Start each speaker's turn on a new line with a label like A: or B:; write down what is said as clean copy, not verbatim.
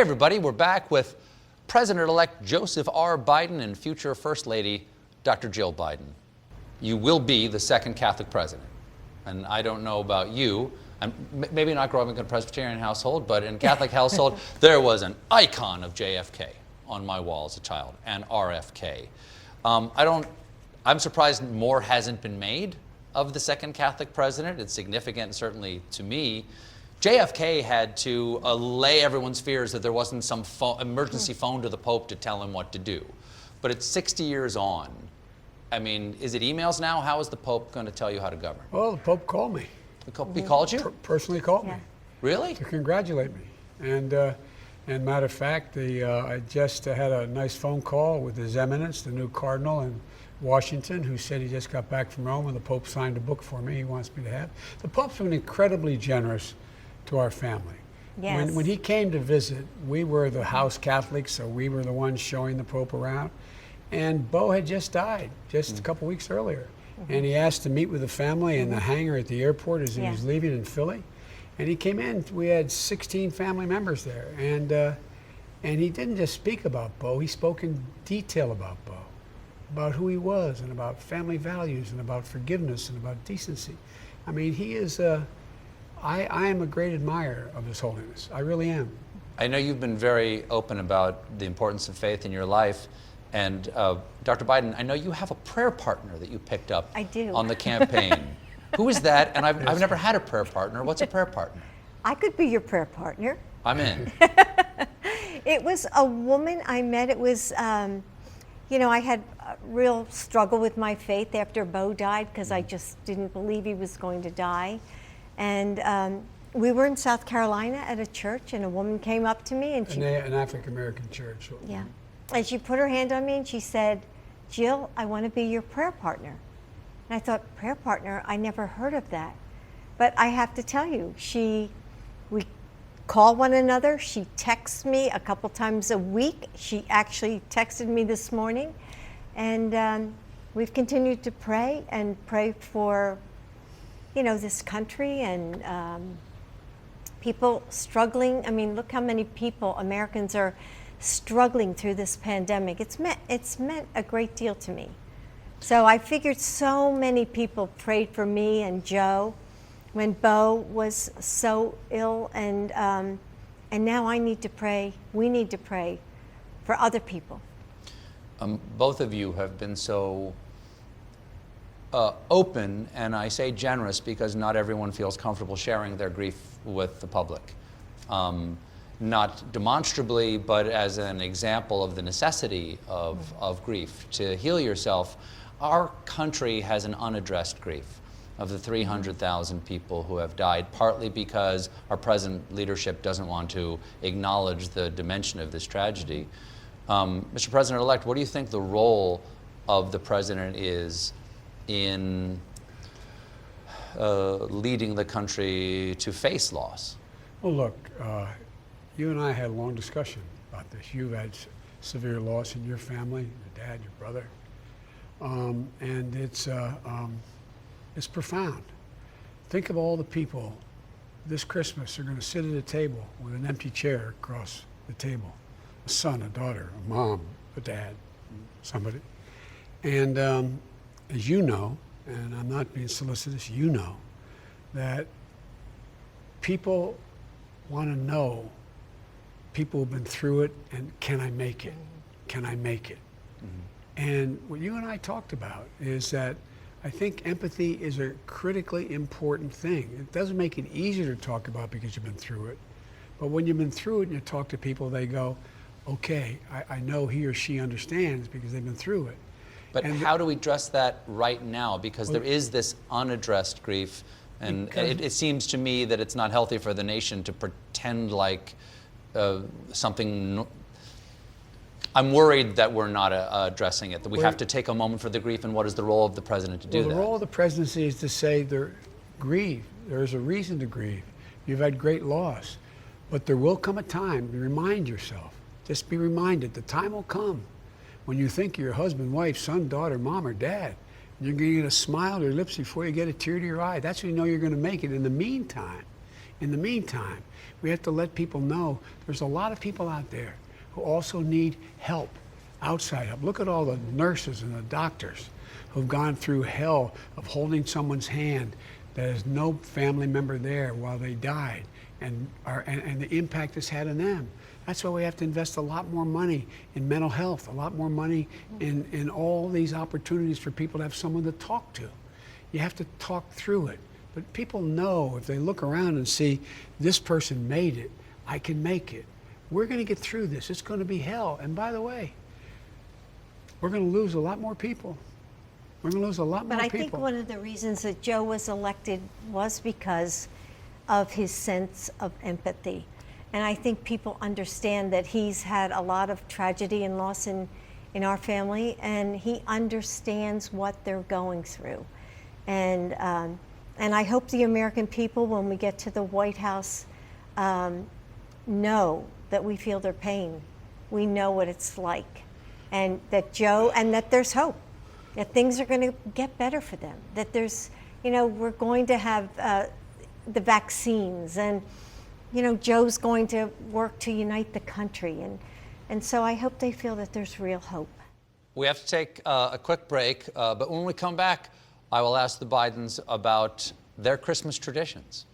A: everybody, we're back with President-elect Joseph R. Biden and future First Lady Dr. Jill Biden. You will be the second Catholic president. And I don't know about you, I'm maybe not growing up in a Presbyterian household, but in a Catholic household, there was an icon of JFK on my wall as a child, and RFK. I'm surprised more hasn't been made of the second Catholic president. It's significant, certainly to me. JFK had to allay everyone's fears that there wasn't some emergency phone to the Pope to tell him what to do. But it's 60 years on. I mean, is it emails now? How is the Pope going to tell you how to govern?
B: Well, the Pope called me.
A: He called you?
B: Personally called me.
A: Really?
B: To congratulate me. And matter of fact, I just had a nice phone call with His Eminence, the new Cardinal in Washington, who said he just got back from Rome and the Pope signed a book for me he wants me to have. The Pope's been incredibly generous to our family.
C: Yes.
B: When he came to visit, we were the house Catholics, so we were the ones showing the Pope around. And Beau had just died, just a couple weeks earlier. And he asked to meet with the family in the hangar at the airport as he was leaving in Philly. And he came in, we had 16 family members there. And he didn't just speak about Beau, he spoke in detail about Beau, about who he was and about family values and about forgiveness and about decency. I mean, he is, I am a great admirer of His Holiness. I really am.
A: I know you've been very open about the importance of faith in your life. And Dr. Biden, I know you have a prayer partner that you picked up on the campaign. Who is that? And I've never had a prayer partner. What's a prayer partner?
C: I could be your prayer partner.
A: I'm in.
C: It was a woman I met. It was, you know, I had a real struggle with my faith after Beau died because I just didn't believe he was going to die. And we were in South Carolina at a church, and a woman came up to me and she...
B: An African-American church.
C: Yeah. And she put her hand on me and she said, "Jill, I want to be your prayer partner." And I thought, prayer partner? I never heard of that. But I have to tell you, we call one another. She texts me a couple times a week. She actually texted me this morning. And we've continued to pray for, you know, this country and people struggling. I mean, look how many people, Americans, are struggling through this pandemic. It's meant a great deal to me. So I figured so many people prayed for me and Joe when Beau was so ill, and now I need to pray. We need to pray for other people.
A: Both of you have been so open, and I say generous because not everyone feels comfortable sharing their grief with the public. Not demonstrably, but as an example of the necessity of grief. To heal yourself, our country has an unaddressed grief of the 300,000 people who have died, partly because our present leadership doesn't want to acknowledge the dimension of this tragedy. Mr. President-elect, what do you think the role of the president is in leading the country to face loss?
B: Well, look, you and I had a long discussion about this. You've had severe loss in your family, your dad, your brother, and it's profound. Think of all the people this Christmas are going to sit at a table with an empty chair across the table, a son, a daughter, a mom, a dad, somebody. And as you know, and I'm not being solicitous, you know, that people want to know, people who've been through it, and can I make it? Can I make it? And what you and I talked about is that I think empathy is a critically important thing. It doesn't make it easier to talk about because you've been through it. But when you've been through it and you talk to people, they go, okay, I know he or she understands because they've been through it.
A: But how do we address that right now? Because there is this unaddressed grief, and it seems to me that it's not healthy for the nation to pretend like something. I'm worried that we're not addressing it, that we have to take a moment for the grief, and what is the role of the president to do that?
B: The role of the presidency is to say, grieve. There's a reason to grieve. You've had great loss. But there will come a time, remind yourself, just be reminded, the time will come when you think of your husband, wife, son, daughter, mom, or dad, and you're going to get a smile to your lips before you get a tear to your eye. That's when you know you're going to make it. In the meantime, In the meantime, we have to let people know there's a lot of people out there who also need help, outside help. Look at all the nurses and the doctors who've gone through hell of holding someone's hand that has no family member there while they died, and the impact it's had on them. That's why we have to invest a lot more money in mental health, a lot more money in all these opportunities for people to have someone to talk to. You have to talk through it. But people know if they look around and see this person made it, I can make it. We're going to get through this. It's going to be hell. And by the way, we're going to lose a lot more people. We're going to lose a lot more people.
C: But I think one of the reasons that Joe was elected was because of his sense of empathy. And I think people understand that he's had a lot of tragedy and loss in our family, and he understands what they're going through. And I hope the American people, when we get to the White House, know that we feel their pain. We know what it's like. And that there's hope. That things are going to get better for them. That there's, we're going to have the vaccines, and, Joe's going to work to unite the country. And so I hope they feel that there's real hope.
A: We have to take a quick break, but when we come back, I will ask the Bidens about their Christmas traditions.